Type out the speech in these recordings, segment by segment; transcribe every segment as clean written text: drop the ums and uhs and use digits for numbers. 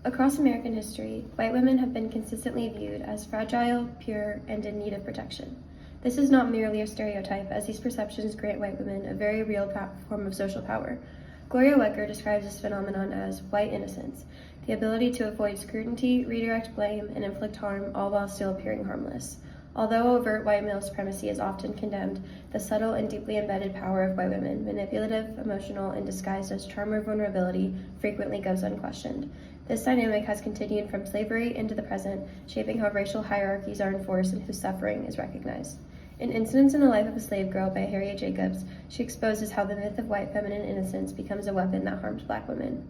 Across American history, white women have been consistently viewed as fragile, pure, and in need of protection. This is not merely a stereotype, as these perceptions grant white women a very real form of social power. Gloria Wecker describes this phenomenon as white innocence, the ability to avoid scrutiny, redirect blame, and inflict harm, all while still appearing harmless. Although overt white male supremacy is often condemned, the subtle and deeply embedded power of white women, manipulative, emotional, and disguised as charm or vulnerability, frequently goes unquestioned. This dynamic has continued from slavery into the present, shaping how racial hierarchies are enforced and whose suffering is recognized. In Innocence in the Life of a Slave Girl by Harriet Jacobs, she exposes how the myth of white feminine innocence becomes a weapon that harms Black women.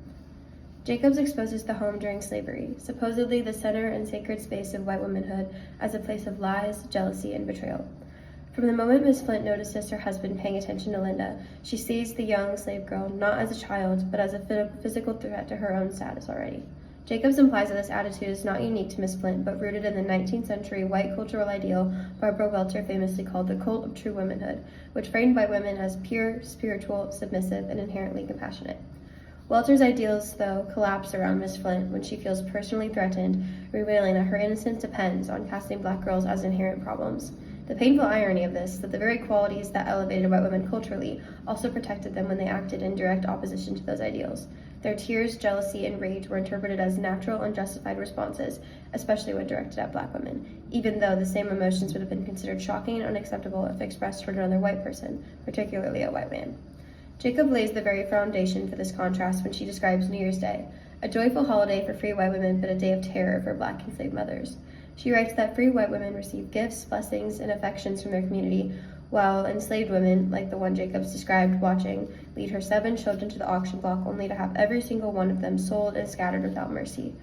Jacobs exposes the home during slavery, supposedly the center and sacred space of white womanhood, as a place of lies, jealousy, and betrayal. From the moment Miss Flint notices her husband paying attention to Linda, she sees the young slave girl not as a child, but as a physical threat to her own status already. Jacobs implies that this attitude is not unique to Miss Flint, but rooted in the 19th century white cultural ideal Barbara Welter famously called the cult of true womanhood, which framed white women as pure, spiritual, submissive, and inherently compassionate. Welter's ideals, though, collapse around Miss Flint when she feels personally threatened, revealing that her innocence depends on casting Black girls as inherent problems. The painful irony of this, that the very qualities that elevated white women culturally also protected them when they acted in direct opposition to those ideals. Their tears, jealousy, and rage were interpreted as natural and justified responses, especially when directed at Black women, even though the same emotions would have been considered shocking and unacceptable if expressed toward another white person, particularly a white man. Jacob lays the very foundation for this contrast when she describes New Year's Day, a joyful holiday for free white women, but a day of terror for Black enslaved mothers. She writes that free white women receive gifts, blessings, and affections from their community, while enslaved women, like the one Jacobs described watching, lead her 7 children to the auction block only to have every single one of them sold and scattered without mercy.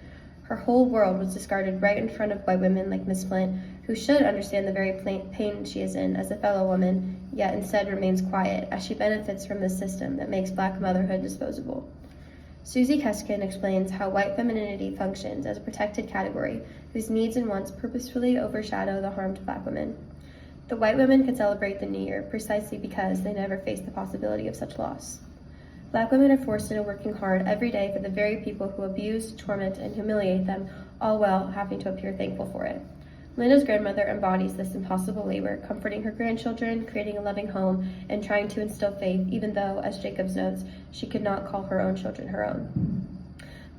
Her whole world was discarded right in front of white women like Miss Flint, who should understand the very pain she is in as a fellow woman, yet instead remains quiet as she benefits from this system that makes Black motherhood disposable. Susie Keskin explains how white femininity functions as a protected category whose needs and wants purposefully overshadow the harm to Black women. The white women can celebrate the New Year precisely because they never face the possibility of such loss. Black women are forced into working hard every day for the very people who abuse, torment, and humiliate them, all while having to appear thankful for it. Linda's grandmother embodies this impossible labor, comforting her grandchildren, creating a loving home, and trying to instill faith, even though, as Jacobs notes, she could not call her own children her own.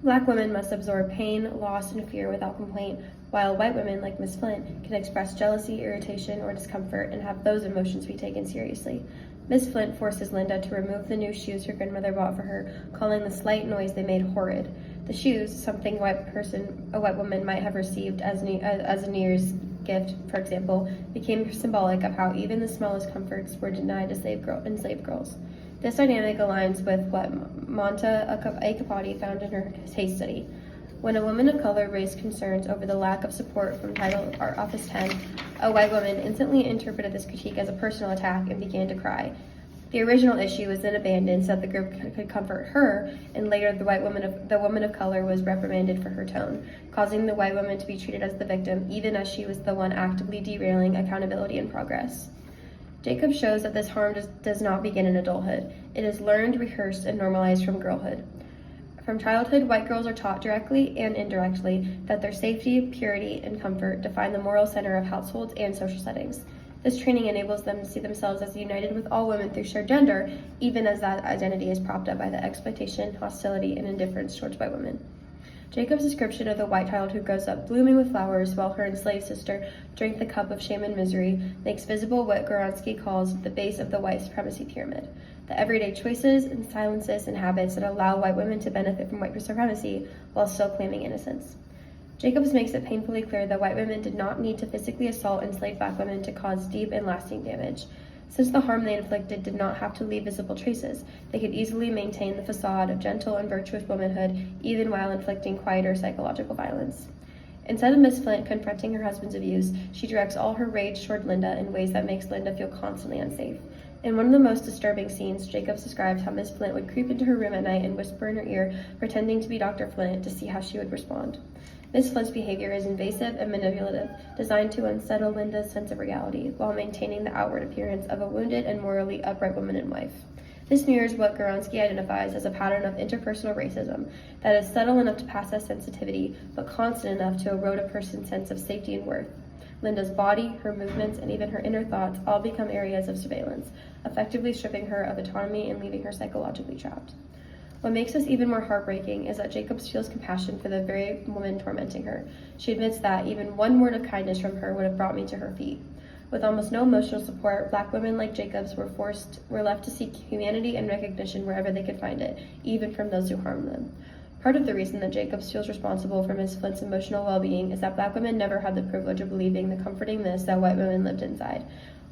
Black women must absorb pain, loss, and fear without complaint, while white women, like Miss Flint, can express jealousy, irritation, or discomfort and have those emotions be taken seriously. Miss Flint forces Linda to remove the new shoes her grandmother bought for her, calling the slight noise they made horrid. The shoes, something a white woman might have received as a New Year's gift, for example, became symbolic of how even the smallest comforts were denied to enslaved girls. This dynamic aligns with what Monta Akapati found in her case study. When a woman of color raised concerns over the lack of support from Title Art Office 10, a white woman instantly interpreted this critique as a personal attack and began to cry. The original issue was then abandoned so that the group could comfort her, and later the woman of color was reprimanded for her tone, causing the white woman to be treated as the victim, even as she was the one actively derailing accountability and progress. Jacob shows that this harm does not begin in adulthood. It is learned, rehearsed, and normalized from girlhood. From childhood, white girls are taught directly and indirectly that their safety, purity, and comfort define the moral center of households and social settings. This training enables them to see themselves as united with all women through shared gender, even as that identity is propped up by the exploitation, hostility, and indifference towards white women. Jacob's description of the white child who grows up blooming with flowers while her enslaved sister drank the cup of shame and misery makes visible what Goransky calls the base of the white supremacy pyramid. The everyday choices and silences and habits that allow white women to benefit from white supremacy while still claiming innocence. Jacobs makes it painfully clear that white women did not need to physically assault enslaved Black women to cause deep and lasting damage. Since the harm they inflicted did not have to leave visible traces, they could easily maintain the facade of gentle and virtuous womanhood even while inflicting quieter psychological violence. Instead of Miss Flint confronting her husband's abuse, she directs all her rage toward Linda in ways that makes Linda feel constantly unsafe. In one of the most disturbing scenes, Jacobs describes how Miss Flint would creep into her room at night and whisper in her ear, pretending to be Dr. Flint to see how she would respond. Miss Flint's behavior is invasive and manipulative, designed to unsettle Linda's sense of reality, while maintaining the outward appearance of a wounded and morally upright woman and wife. This mirrors what Guronsky identifies as a pattern of interpersonal racism that is subtle enough to pass as sensitivity, but constant enough to erode a person's sense of safety and worth. Linda's body, her movements, and even her inner thoughts all become areas of surveillance, effectively stripping her of autonomy and leaving her psychologically trapped. What makes this even more heartbreaking is that Jacobs feels compassion for the very woman tormenting her. She admits that even one word of kindness from her would have brought me to her feet. With almost no emotional support, Black women like Jacobs were left to seek humanity and recognition wherever they could find it, even from those who harmed them. Part of the reason that Jacobs feels responsible for Ms. Flint's emotional well-being is that Black women never had the privilege of believing the comforting myths that white women lived inside.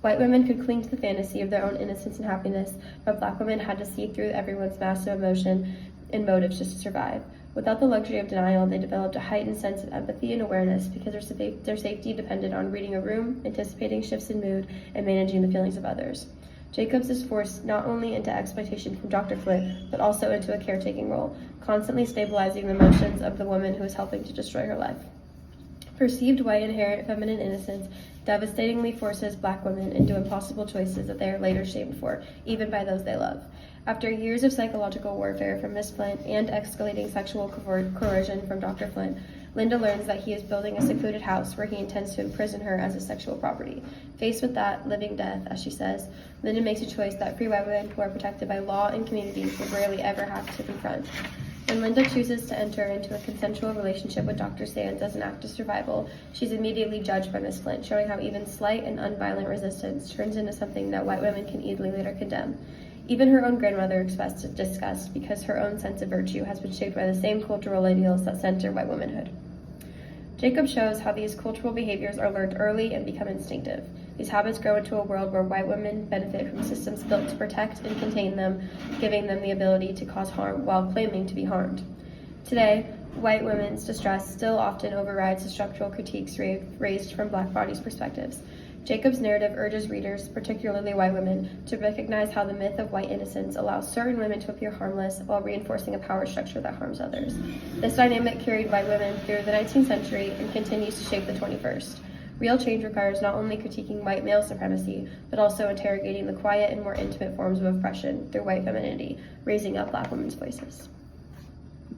White women could cling to the fantasy of their own innocence and happiness, but Black women had to see through everyone's massive emotion and motives just to survive. Without the luxury of denial, they developed a heightened sense of empathy and awareness because their safety depended on reading a room, anticipating shifts in mood, and managing the feelings of others. Jacobs is forced not only into exploitation from Dr. Flint, but also into a caretaking role, constantly stabilizing the emotions of the woman who is helping to destroy her life. Perceived white inherent feminine innocence devastatingly forces Black women into impossible choices that they are later shamed for, even by those they love. After years of psychological warfare from Miss Flint and escalating sexual coercion from Dr. Flint, Linda learns that he is building a secluded house where he intends to imprison her as a sexual property. Faced with that living death, as she says, Linda makes a choice that free white women who are protected by law and communities would rarely ever have to confront. When Linda chooses to enter into a consensual relationship with Dr. Sands as an act of survival, she's immediately judged by Miss Flint, showing how even slight and unviolent resistance turns into something that white women can easily later condemn. Even her own grandmother expressed disgust because her own sense of virtue has been shaped by the same cultural ideals that center white womanhood. Jacob shows how these cultural behaviors are learned early and become instinctive. These habits grow into a world where white women benefit from systems built to protect and contain them, giving them the ability to cause harm while claiming to be harmed. Today, white women's distress still often overrides the structural critiques raised from Black bodies' perspectives. Jacob's narrative urges readers, particularly white women, to recognize how the myth of white innocence allows certain women to appear harmless while reinforcing a power structure that harms others. This dynamic carried white women through the 19th century and continues to shape the 21st. Real change requires not only critiquing white male supremacy, but also interrogating the quiet and more intimate forms of oppression through white femininity, raising up Black women's voices.